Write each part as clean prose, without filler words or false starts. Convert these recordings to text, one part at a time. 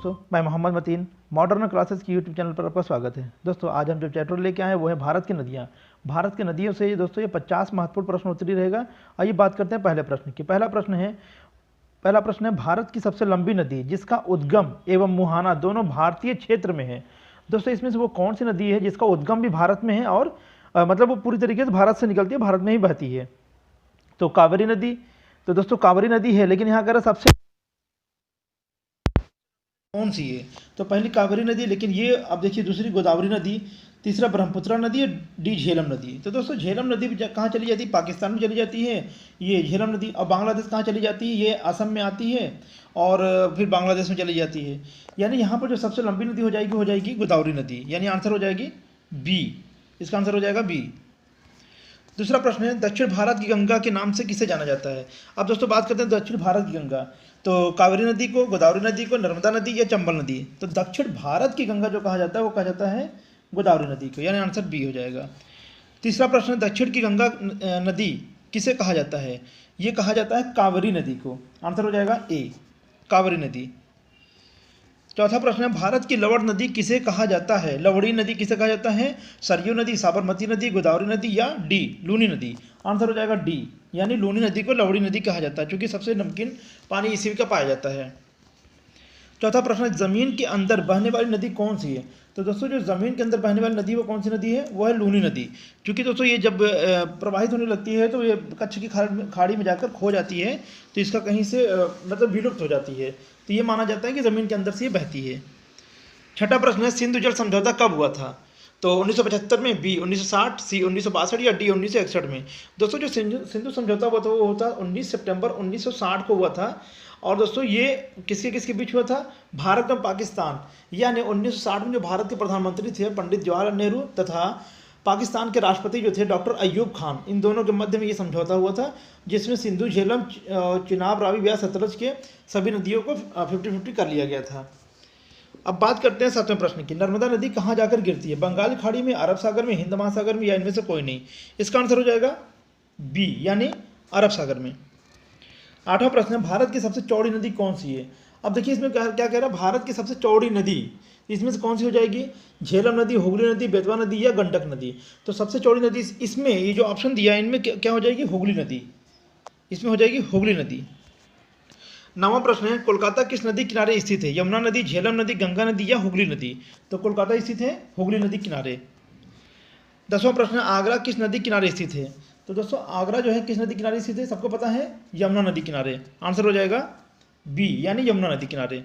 दोस्तों, मैं Mohammad Mateen modern classes की यूट्यूब चैनल पर आपका स्वागत है। दोस्तों, आज हम जो चैप्टर लेके आए हैं वो है भारत की नदियाँ। भारत की नदियों से दोस्तों ये 50 महत्वपूर्ण प्रश्न उत्तरी रहेगा। आइए बात करते हैं पहले प्रश्न की। पहला प्रश्न है भारत की सबसे लंबी नदी जिसका उद्गम एवं मुहाना दोनों भारतीय क्षेत्र में है। दोस्तों, इसमें से वो कौन सी नदी है जिसका उद्गम भी भारत में है और मतलब वो पूरी तरीके से भारत से निकलती है, भारत में ही बहती है? तो कावेरी नदी। तो दोस्तों कावेरी नदी है, लेकिन यहाँ अगर सबसे कौन सी है? तो पहली कावेरी नदी, लेकिन ये अब देखिए दूसरी गोदावरी नदी, तीसरा ब्रह्मपुत्र नदी, डी झेलम नदी। तो दोस्तों झेलम नदी कहाँ चली जाती है? पाकिस्तान में चली जाती है ये झेलम नदी। और बांग्लादेश कहाँ चली जाती है? ये असम में आती है और फिर बांग्लादेश में चली जाती है। यानी यहाँ पर जो सबसे लंबी नदी हो जाएगी गोदावरी नदी। यानी आंसर हो जाएगी बी। इसका आंसर हो जाएगा बी। दूसरा प्रश्न है दक्षिण भारत की गंगा के नाम से किसे जाना जाता है? अब दोस्तों बात करते हैं दक्षिण भारत की गंगा। तो कावेरी नदी को, गोदावरी नदी को, नर्मदा नदी या चंबल नदी? तो दक्षिण भारत की गंगा जो कहा जाता है वो कहा जाता है गोदावरी नदी को। यानी आंसर बी हो जाएगा। तीसरा प्रश्न है दक्षिण की गंगा नदी किसे कहा जाता है? ये कहा जाता है कावेरी नदी को। आंसर हो जाएगा ए, कावेरी नदी। चौथा प्रश्न है भारत की लवण नदी किसे कहा जाता है? लवड़ी नदी किसे कहा जाता है? सरयू नदी, साबरमती नदी, गोदावरी नदी या डी लूनी नदी? आंसर हो जाएगा डी, यानी लूनी नदी को लवड़ी नदी कहा जाता है, क्योंकि सबसे नमकीन पानी इसी का पाया जाता है। चौथा प्रश्न है जमीन के अंदर बहने वाली नदी कौन सी है? तो दोस्तों जो जमीन के अंदर बहने वाली नदी वो कौन सी नदी है? वो है लूनी नदी। क्योंकि दोस्तों ये जब प्रवाहित होने लगती है तो ये कच्छ की खाड़ी में जाकर खो जाती है, तो इसका कहीं से मतलब विलुप्त हो जाती है। तो ये माना जाता है कि ज़मीन के अंदर से ये बहती है। छठा प्रश्न है सिंधु जल समझौता कब हुआ था? तो 1975 में, बी 1960, सी 1962 या डी 1961 में? दोस्तों जो सिंधु समझौता हुआ था वो होता 19 सितंबर 1960 को हुआ था। और दोस्तों ये किसके किसके बीच हुआ था? भारत और पाकिस्तान। यानी 1960 में जो भारत के प्रधानमंत्री थे पंडित जवाहरलाल नेहरू तथा पाकिस्तान के राष्ट्रपति जो थे डॉक्टर अयूब खान, इन दोनों के मध्य में ये समझौता हुआ था, जिसमें सिंधु, झेलम, चिनाब, रावी, ब्यास, सतलज के सभी नदियों को 50-50 कर लिया गया था। अब बात करते हैं सातवें प्रश्न की। नर्मदा नदी कहाँ जाकर गिरती है? बंगाल खाड़ी में, अरब सागर में, हिंद महासागर में या इनमें से कोई नहीं? इसका आंसर हो जाएगा बी, यानी अरब सागर में। आठवां प्रश्न है भारत की सबसे चौड़ी नदी कौन सी है? अब देखिए इसमें क्या कह रहा है, भारत की सबसे चौड़ी नदी इसमें से कौन सी हो जाएगी? झेलम नदी, हुगली नदी, बेतवा नदी या गंडक नदी? तो सबसे चौड़ी नदी इसमें ये जो ऑप्शन दिया है इनमें क्या हो जाएगी? हुगली नदी। इसमें हो जाएगी हुगली नदी। नौवां प्रश्न है कोलकाता किस नदी किनारे स्थित है? यमुना नदी, झेलम नदी, गंगा नदी या हुगली नदी? तो कोलकाता स्थित है हुगली नदी किनारे। 10वां प्रश्न है आगरा किस नदी किनारे स्थित है? तो दोस्तों आगरा जो है किस नदी किनारे स्थित है? सबको पता है, यमुना नदी किनारे। आंसर हो जाएगा बी, यानी यमुना नदी किनारे।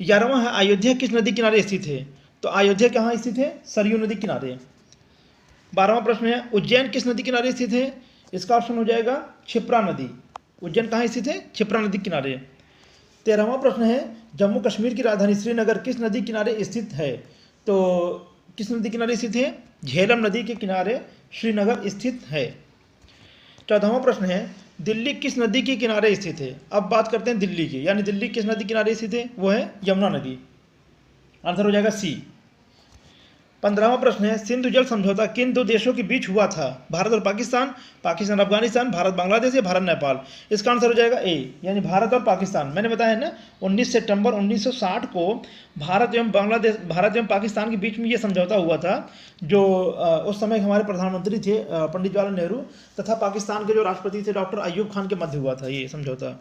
11वां है अयोध्या किस नदी किनारे स्थित है? तो अयोध्या कहाँ स्थित है? सरयू नदी किनारे। 12वां प्रश्न है उज्जैन किस नदी किनारे स्थित है? इसका ऑप्शन हो जाएगा क्षिप्रा नदी। उज्जैन कहाँ स्थित है? क्षिप्रा नदी किनारे। 13वां प्रश्न है जम्मू कश्मीर की राजधानी श्रीनगर किस नदी किनारे स्थित है? तो किस नदी किनारे स्थित है? झेलम नदी के किनारे श्रीनगर स्थित है। 14वां प्रश्न है दिल्ली किस नदी के किनारे स्थित है? अब बात करते हैं दिल्ली की, यानी दिल्ली किस नदी किनारे स्थित है? वो है यमुना नदी। आंसर हो जाएगा सी। 15वां प्रश्न है सिंधु जल समझौता किन दो देशों के बीच हुआ था? भारत और पाकिस्तान, पाकिस्तान अफगानिस्तान, भारत बांग्लादेश या भारत नेपाल? इसका आंसर हो जाएगा ए, यानी भारत और पाकिस्तान। मैंने बताया ना 19 सितंबर 1960 को भारत एवं पाकिस्तान के बीच में ये समझौता हुआ था, जो उस समय हमारे प्रधानमंत्री थे पंडित जवाहरलाल नेहरू तथा पाकिस्तान के जो राष्ट्रपति थे डॉक्टर अयूब खान के मध्य हुआ था ये समझौता।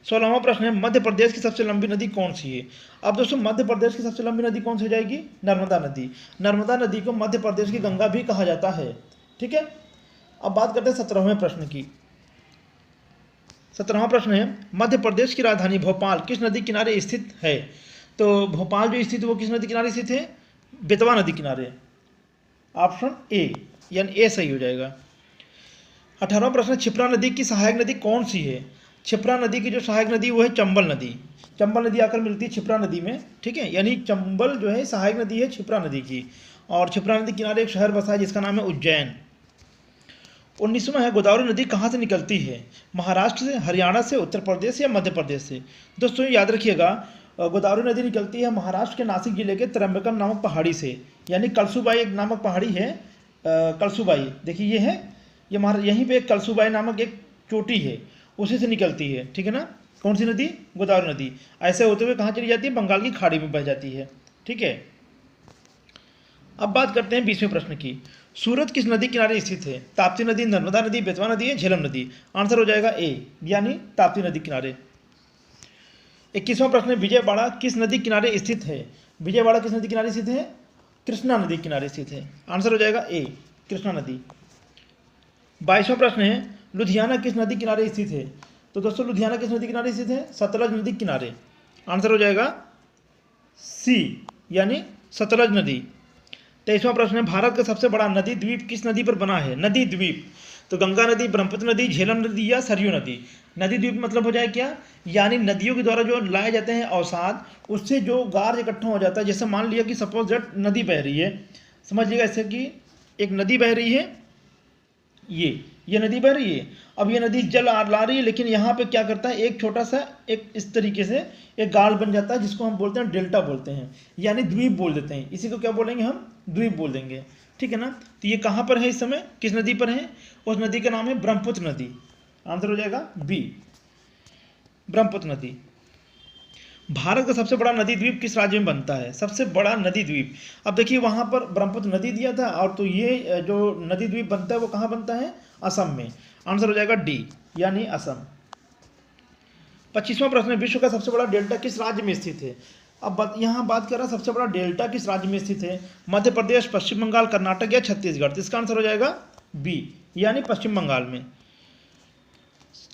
16वां प्रश्न है मध्य प्रदेश की सबसे लंबी नदी कौन सी है? अब दोस्तों मध्य प्रदेश की सबसे लंबी नदी कौन सी हो जाएगी? नर्मदा नदी। नर्मदा नदी को मध्य प्रदेश की गंगा भी कहा जाता है। ठीक है, अब बात करते हैं 17वें प्रश्न की। 17वां प्रश्न है मध्य प्रदेश की राजधानी भोपाल किस नदी किनारे स्थित है? तो भोपाल जो स्थित है वो किस नदी किनारे स्थित है? बेतवा नदी किनारे। ऑप्शन ए, यानी ए सही हो जाएगा। 18वां प्रश्न क्षिप्रा नदी की सहायक नदी कौन सी है? क्षिप्रा नदी की जो सहायक नदी वो है चंबल नदी। चंबल नदी आकर मिलती है क्षिप्रा नदी में। ठीक है, यानी चंबल जो है सहायक नदी है क्षिप्रा नदी की। और क्षिप्रा नदी किनारे एक शहर बसा है जिसका नाम है उज्जैन। 19वां है गोदावरी नदी कहाँ से निकलती है? महाराष्ट्र से, हरियाणा से, उत्तर प्रदेश या मध्य प्रदेश से? दोस्तों याद रखिएगा गोदावरी नदी निकलती है महाराष्ट्र के नासिक जिले के त्रंबकम नामक पहाड़ी से, यानी कलसुबाई एक नामक पहाड़ी है। कलसुबाई देखिए ये है, ये यहीं पे कलसुबाई नामक एक चोटी है, उसी से निकलती है। ठीक है ना। कौन सी नदी? गोदावरी नदी। ऐसे होते हुए कहाँ चली जाती है? बंगाल की खाड़ी में बह जाती है। ठीक है, अब बात करते हैं 20वें प्रश्न की। सूरत किस नदी किनारे स्थित है? ताप्ती नदी, नर्मदा नदी, बेतवा नदी है, झेलम नदी? आंसर हो जाएगा ए, यानी ताप्ती नदी किनारे। 21वां प्रश्न, विजयवाड़ा किस नदी किनारे स्थित है? विजयवाड़ा किस नदी किनारे स्थित है? कृष्णा नदी किनारे स्थित है। आंसर हो जाएगा ए, कृष्णा नदी। 22वां प्रश्न है, लुधियाना किस नदी किनारे स्थित है? तो दोस्तों लुधियाना किस नदी किनारे स्थित है? सतलज नदी किनारे। आंसर हो जाएगा सी, यानी सतलज नदी। 23वां प्रश्न है, भारत का सबसे बड़ा नदी द्वीप किस नदी पर बना है? नदी द्वीप, तो गंगा नदी, ब्रह्मपुत्र नदी, झेलम नदी या सरयू नदी? नदी द्वीप मतलब हो जाए क्या? यानी नदियों के द्वारा जो लाए जाते हैं अवसाद, उससे जो गार इकट्ठा हो जाता है। जैसे मान लिया कि सपोज दैट नदी बह रही है, समझ लीजिएगा ऐसे कि एक नदी बह रही है, ये नदी बह रही है। अब ये नदी जल ला रही है, लेकिन यहाँ पे क्या करता है, एक छोटा सा एक इस तरीके से एक गाल बन जाता है, जिसको हम बोलते हैं डेल्टा बोलते हैं, यानी द्वीप बोल देते हैं। इसी को क्या बोलेंगे हम? द्वीप बोल देंगे। ठीक है ना। तो ये कहाँ पर है इस समय, किस नदी पर है? उस नदी का नाम है ब्रह्मपुत्र नदी। आंसर हो जाएगा बी, ब्रह्मपुत्र नदी। भारत का सबसे बड़ा नदी द्वीप किस राज्य में बनता है? सबसे बड़ा नदी द्वीप, अब देखिए वहां पर ब्रह्मपुत्र नदी दिया था, और तो ये जो नदी द्वीप बनता है वो कहाँ बनता है? असम में। आंसर हो जाएगा डी, यानी असम। 25वां प्रश्न, विश्व का सबसे बड़ा डेल्टा किस राज्य में स्थित है? अब यहाँ बात कर रहा है सबसे बड़ा डेल्टा किस राज्य में स्थित है? मध्य प्रदेश, पश्चिम बंगाल, कर्नाटक या छत्तीसगढ़? तो इसका आंसर हो जाएगा बी, यानी पश्चिम बंगाल में।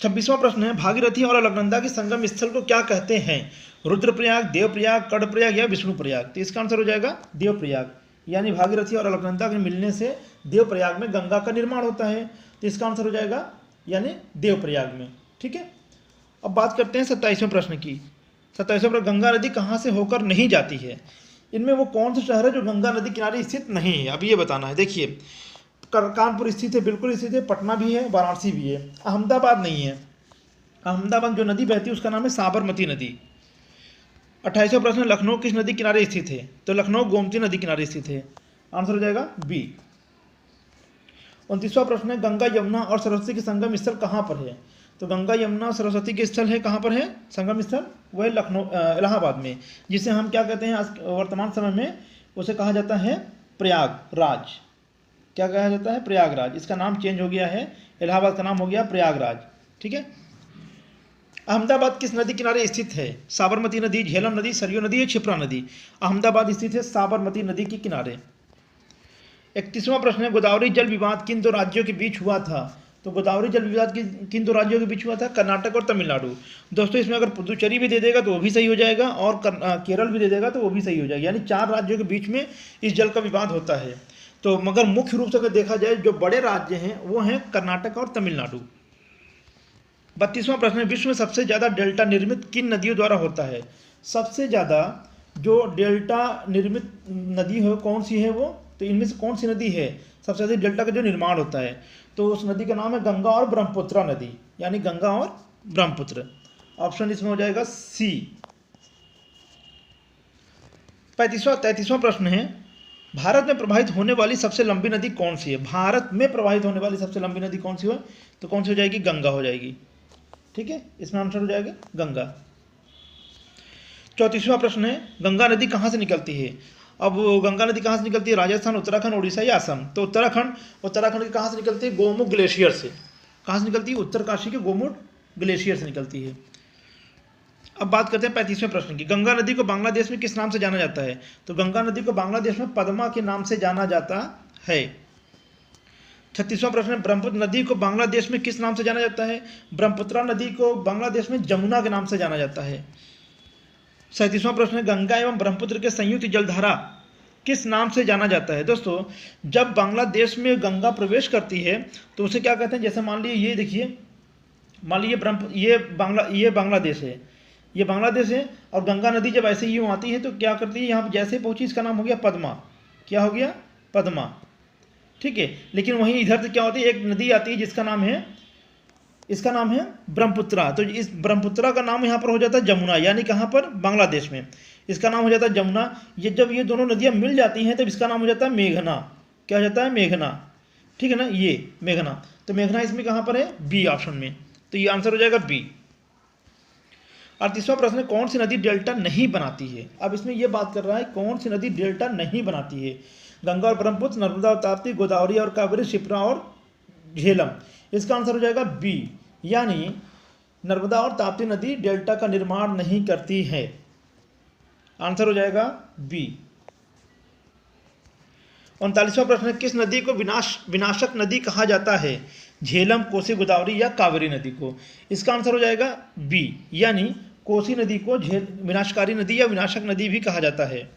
26वां प्रश्न है, भागीरथी और अलकनंदा के संगम स्थल को क्या कहते हैं? रुद्रप्रयाग, देवप्रयाग, कर्णप्रयाग या विष्णुप्रयाग? तो इसका आंसर हो जाएगा देवप्रयाग, यानी भागीरथी और अलकनंदा के मिलने से देवप्रयाग में गंगा का निर्माण होता है। तो इसका आंसर हो जाएगा यानी देवप्रयाग में। ठीक है, अब बात करते हैं 27वें प्रश्न की। 27वें प्रश्न, गंगा नदी कहाँ से होकर नहीं जाती है? इनमें वो कौन सा शहर है जो गंगा नदी किनारे स्थित नहीं है? अब ये बताना है। देखिए, कानपुर स्थित है, बिल्कुल स्थित है, पटना भी है, वाराणसी भी है, अहमदाबाद नहीं है। अहमदाबाद जो नदी बहती है उसका नाम है साबरमती नदी। 28वां प्रश्न, लखनऊ किस नदी किनारे स्थित है? तो लखनऊ गोमती नदी किनारे स्थित है। आंसर हो जाएगा बी। 29वां प्रश्न है, गंगा यमुना और सरस्वती के संगम स्थल कहाँ पर है? तो गंगा यमुना और सरस्वती के स्थल है कहाँ पर है? संगम स्थल वह है लखनऊ, इलाहाबाद में, जिसे हम क्या कहते हैं आज वर्तमान समय में? उसे कहा जाता है प्रयागराज। क्या कहा जाता है? प्रयागराज। इसका नाम चेंज हो गया है, इलाहाबाद का नाम हो गया प्रयागराज। ठीक है। अहमदाबाद किस नदी किनारे स्थित है? साबरमती नदी, झेलम नदी, सरयू नदी या क्षिप्रा नदी? अहमदाबाद स्थित है साबरमती नदी के किनारे। 31वां प्रश्न है, गोदावरी जल विवाद किन दो राज्यों के बीच हुआ था? तो गोदावरी जल विवाद किन दो राज्यों के बीच हुआ था? कर्नाटक और तमिलनाडु। दोस्तों इसमें अगर पुदुचेरी भी दे देगा तो वो भी सही हो जाएगा, और केरल भी दे देगा तो वो भी सही हो जाएगा, यानी 4 राज्यों के बीच में इस जल का विवाद होता है। तो मगर मुख्य रूप से अगर देखा जाए जो बड़े राज्य हैं वो हैं कर्नाटक और तमिलनाडु। 32वां प्रश्न, विश्व में सबसे ज़्यादा डेल्टा निर्मित किन नदियों द्वारा होता है? सबसे ज़्यादा जो डेल्टा निर्मित नदी है कौन सी है वो? तो इनमें से कौन सी नदी है सबसे ज़्यादा डेल्टा का जो निर्माण होता है? तो उस नदी का नाम है गंगा और ब्रह्मपुत्र नदी, यानी गंगा और ब्रह्मपुत्र। ऑप्शन इसमें हो जाएगा सी। 33वां प्रश्न है, भारत में प्रवाहित होने वाली सबसे लंबी नदी कौन सी है? भारत में प्रवाहित होने वाली सबसे लंबी नदी कौन सी हो? तो कौन सी हो जाएगी? गंगा हो जाएगी। ठीक है, इसमें आंसर हो जाएगा गंगा। 34वां प्रश्न है, गंगा नदी कहाँ से निकलती है? अब गंगा नदी कहाँ से निकलती है? राजस्थान, उत्तराखंड, उड़ीसा या असम? तो उत्तराखंड की कहाँ से निकलती है? गोमुख ग्लेशियर से। कहाँ से निकलती है? उत्तरकाशी के गोमुख ग्लेशियर से निकलती है। अब बात करते हैं 35वें प्रश्न की। गंगा नदी को बांग्लादेश में किस नाम से जाना जाता है? तो गंगा नदी को बांग्लादेश में पद्मा के नाम से जाना जाता है। 36वां प्रश्न, ब्रह्मपुत्र नदी को बांग्लादेश में किस नाम से जाना जाता है? ब्रह्मपुत्रा नदी को बांग्लादेश में जमुना के नाम से जाना जाता है। 37वां प्रश्न, गंगा एवं ब्रह्मपुत्र के संयुक्त जलधारा किस नाम से जाना जाता है? दोस्तों जब बांग्लादेश में गंगा प्रवेश करती है तो उसे क्या कहते हैं? जैसे मान लीजिए ये देखिए, मान लीजिए ये बांग्लादेश है, ये बांग्लादेश है, और गंगा नदी जब ऐसे यूँ आती है तो क्या करती है? यहाँ पर जैसे पहुँची इसका नाम हो गया पद्मा। क्या हो गया? पद्मा। ठीक है, लेकिन वहीं इधर से क्या होती है? एक नदी आती है जिसका नाम है, इसका नाम है ब्रह्मपुत्रा। तो इस ब्रह्मपुत्रा का नाम यहाँ पर हो जाता है जमुना, यानी कहाँ पर? बांग्लादेश में। इसका नाम हो जाता है जमुना। ये जब ये दोनों नदियाँ मिल जाती हैं तब इसका नाम हो जाता है मेघना। क्या हो जाता है? मेघना। ठीक है ना, ये मेघना। तो मेघना इसमें कहाँ पर है? बी ऑप्शन में। तो ये आंसर हो जाएगा बी। 38वां प्रश्न, कौन सी नदी डेल्टा नहीं बनाती है। अब इसमें यह बात कर रहा है कौन सी नदी डेल्टा नहीं बनाती है। गंगा और ब्रह्मपुत्र, नर्मदा और ताप्ती, गोदावरी और कावेरी, क्षिप्रा और झेलम। इसका आंसर हो जाएगा बी, यानी नर्मदा और ताप्ती नदी डेल्टा का निर्माण नहीं करती है। आंसर हो जाएगा बी। 39वां प्रश्न, किस नदी को विनाशक नदी कहा जाता है। झेलम, कोसी, गोदावरी या कावेरी नदी को। इसका आंसर हो जाएगा बी, यानी कोसी नदी को विनाशकारी नदी या विनाशक नदी भी कहा जाता है।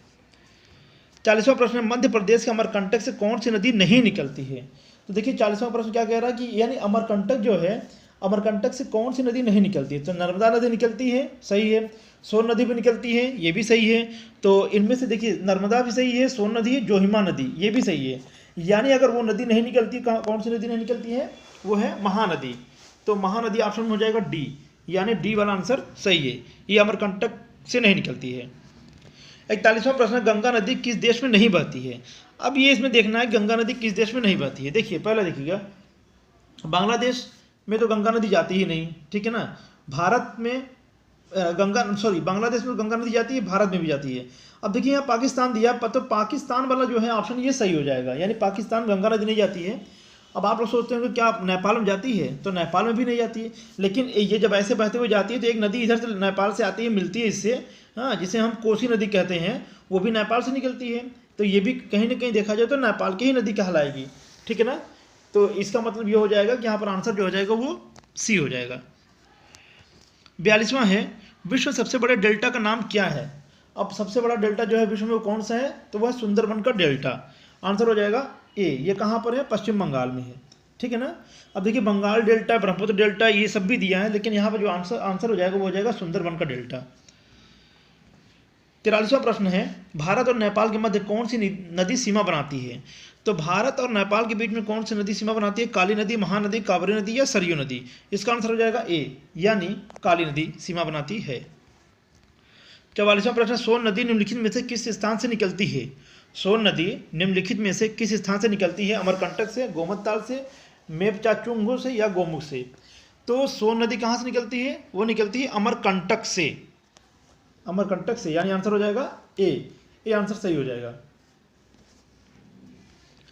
40वां प्रश्न, मध्य प्रदेश के अमरकंटक से कौन सी नदी नहीं निकलती है। तो देखिए 40वां प्रश्न क्या कह रहा है कि यानी अमरकंटक जो है, अमरकंटक से कौन सी नदी नहीं निकलती है। तो नर्मदा नदी निकलती है, सही है। सोन नदी भी निकलती है, ये भी सही है। तो इनमें से देखिए नर्मदा भी सही है, सोन नदी है, जोहिमा नदी ये भी सही है। यानी अगर वो नदी नहीं निकलती, कौन सी नदी नहीं निकलती है, वो है महानदी। तो महानदी ऑप्शन में हो जाएगा डी, यानी डी वाला आंसर सही है, ये अमरकंटक से नहीं निकलती है। 41वां प्रश्न, गंगा नदी किस देश में नहीं बहती है। अब ये इसमें देखना है गंगा नदी किस देश में नहीं बहती है। देखिए पहले देखिएगा, बांग्लादेश में तो गंगा नदी जाती ही नहीं, ठीक है ना। भारत में बांग्लादेश में गंगा नदी जाती है, भारत में भी जाती है। अब देखिए यहाँ पाकिस्तान दिया, तो पाकिस्तान वाला जो है ऑप्शन ये सही हो जाएगा, यानी पाकिस्तान में गंगा नदी नहीं जाती है। अब आप लोग सोचते हैं कि क्या नेपाल में जाती है, तो नेपाल में भी नहीं जाती है। लेकिन ये जब ऐसे बहते हुए जाती है तो एक नदी इधर से नेपाल से आती है, मिलती है इससे, हाँ, जिसे हम कोसी नदी कहते हैं, वो भी नेपाल से निकलती है। तो ये भी कहीं ना कहीं देखा जाए तो नेपाल की ही नदी कहलाएगी, ठीक है ना। तो इसका मतलब ये हो जाएगा कि यहाँ पर आंसर जो हो जाएगा वो सी हो जाएगा। 42वां है, विश्व में सबसे बड़े डेल्टा का नाम क्या है। अब सबसे बड़ा डेल्टा जो है विश्व में वो कौन सा है, तो वह सुंदरबन का डेल्टा। आंसर हो जाएगा ए। ये कहाँ पर है, पश्चिम बंगाल में है, ठीक है ना। अब देखिए बंगाल डेल्टा, ब्रह्मपुत्र डेल्टा ये सब भी दिया है, लेकिन यहाँ पर जो आंसर हो जाएगा वो हो जाएगा सुंदरबन का डेल्टा। 43वां प्रश्न है, भारत और नेपाल के मध्य कौन सी नदी सीमा बनाती है। तो भारत और नेपाल के बीच में कौन सी नदी सीमा बनाती है, काली नदी, महानदी, कावेरी नदी या सरयू नदी। इसका आंसर हो जाएगा ए, यानी काली नदी सीमा बनाती है। 44वां प्रश्न, सोन नदी निम्नलिखित में से किस स्थान से निकलती है। सोन नदी निम्नलिखित में से किस स्थान से निकलती है, अमरकंटक से, गोमतताल से, मेपचाचुंगो से या गोमुख से। तो सोन नदी कहाँ से निकलती है, वो निकलती है अमरकंटक से, अमरकंटक से, यानी आंसर हो जाएगा ए, ये आंसर सही हो जाएगा।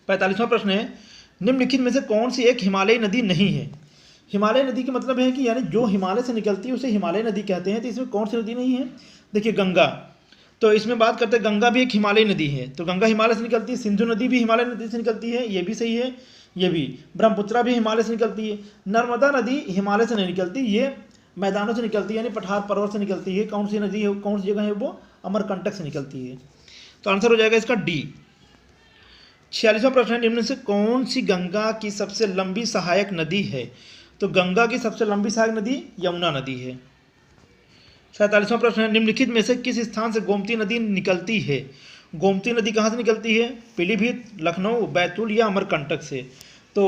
45वां प्रश्न है, निम्नलिखित में से कौन सी एक हिमालयी नदी नहीं है। हिमालय नदी का मतलब है कि यानी जो हिमालय से निकलती है उसे हिमालय नदी कहते हैं। तो इसमें कौन सी नदी नहीं है, देखिए गंगा, तो इसमें बात करते हैं गंगा भी एक हिमालयी नदी है, तो गंगा हिमालय से निकलती है। सिंधु नदी भी हिमालय नदी से निकलती है, ये भी सही है, ये भी। ब्रह्मपुत्रा भी हिमालय से निकलती है। नर्मदा नदी हिमालय से नहीं निकलती, ये मैदानों से निकलती है, यानी पठार पर्वत से निकलती है। कौन सी नदी है, कौन सी जगह है, वो अमरकंटक से निकलती है। तो आंसर हो जाएगा इसका डी। 46वां प्रश्न है, निम्न से कौन सी गंगा की सबसे लंबी सहायक नदी है। तो गंगा की सबसे लंबी सहायक नदी यमुना नदी है। 47वां प्रश्न है, निम्नलिखित में से किस स्थान से गोमती नदी निकलती है। गोमती नदी कहाँ से निकलती है, पीलीभीत, लखनऊ, बैतूल या अमरकंटक से। तो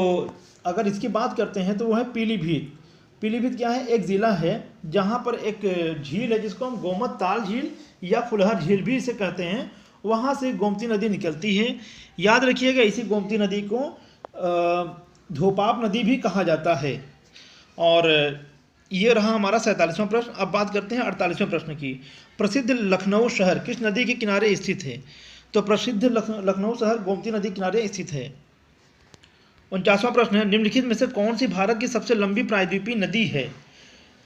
अगर इसकी बात करते हैं तो वो है पीलीभीत। पीलीभीत क्या है, एक ज़िला है जहाँ पर एक झील है जिसको हम गोमत ताल झील या फुलहर झील भी इसे कहते हैं, वहाँ से गोमती नदी निकलती है। याद रखिएगा इसी गोमती नदी को धोपाप नदी भी कहा जाता है। और ये रहा हमारा 47वां प्रश्न। अब बात करते हैं 48वें प्रश्न की। प्रसिद्ध लखनऊ शहर किस नदी के किनारे स्थित है। तो प्रसिद्ध लखनऊ शहर गोमती नदी किनारे स्थित है। 49वां प्रश्न है, निम्नलिखित में से कौन सी भारत की सबसे लंबी प्रायद्वीपीय नदी है।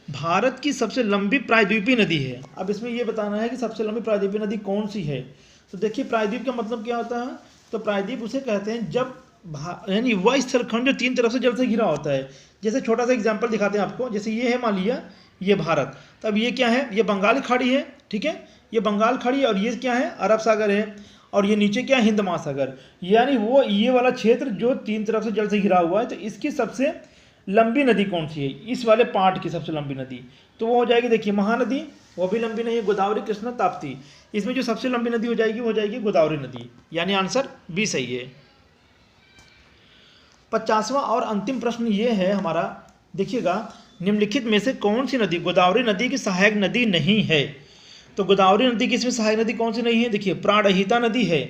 भारत की सबसे लंबी प्रायद्वीपीय नदी है। अब इसमें यह बताना है कि सबसे लंबी प्रायद्वीपीय नदी कौन सी है। तो देखिए प्रायद्वीप का मतलब क्या होता है, तो प्रायद्वीप उसे कहते हैं जब यानी वह स्थलखंड जो तीन तरफ से जल से घिरा होता है। जैसे छोटा सा एग्जांपल दिखाते हैं आपको, जैसे ये है मान लिया ये भारत, तब ये क्या है, ये बंगाल खाड़ी है, ठीक है, ये बंगाल खाड़ी है, और ये क्या है, अरब सागर है, और ये नीचे क्या है, हिंद महासागर। यानी वो ये वाला क्षेत्र जो तीन तरफ से जल से घिरा हुआ है, तो इसकी सबसे लंबी नदी कौन सी है, इस वाले पार्ट की सबसे लंबी नदी, तो वो हो जाएगी, देखिए महानदी, वो भी लंबी नहीं है, गोदावरी, कृष्णा, ताप्ती। इसमें जो सबसे लंबी नदी हो जाएगी वो हो जाएगी गोदावरी नदी, यानी आंसर बी सही है। 50वां और अंतिम प्रश्न ये है हमारा, देखिएगा, निम्नलिखित में से कौन सी नदी गोदावरी नदी की सहायक नदी नहीं है। तो गोदावरी नदी की इसमें सहायक नदी कौन सी नहीं है, देखिए प्राणहिता नदी है,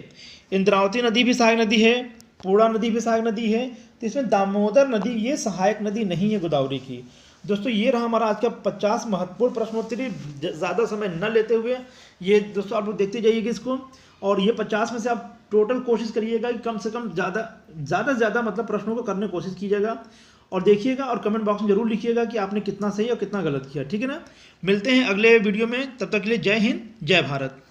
इंद्रावती नदी भी सहायक नदी है, पूर्णा नदी भी सहायक नदी है। तो इसमें दामोदर नदी ये सहायक नदी नहीं है गोदावरी की। दोस्तों ये रहा हमारा आज का 50 महत्वपूर्ण प्रश्नोत्तरी। ज़्यादा समय न लेते हुए ये दोस्तों आप लोग देखते जाइएगा इसको, और ये 50 में से आप टोटल कोशिश करिएगा कि कम से कम ज़्यादा से ज़्यादा मतलब प्रश्नों को करने की कोशिश कीजिएगा, और देखिएगा और कमेंट बॉक्स में जरूर लिखिएगा कि आपने कितना सही और कितना गलत किया। ठीक है ना, मिलते हैं अगले वीडियो में, तब तक के लिए जय हिंद जय भारत।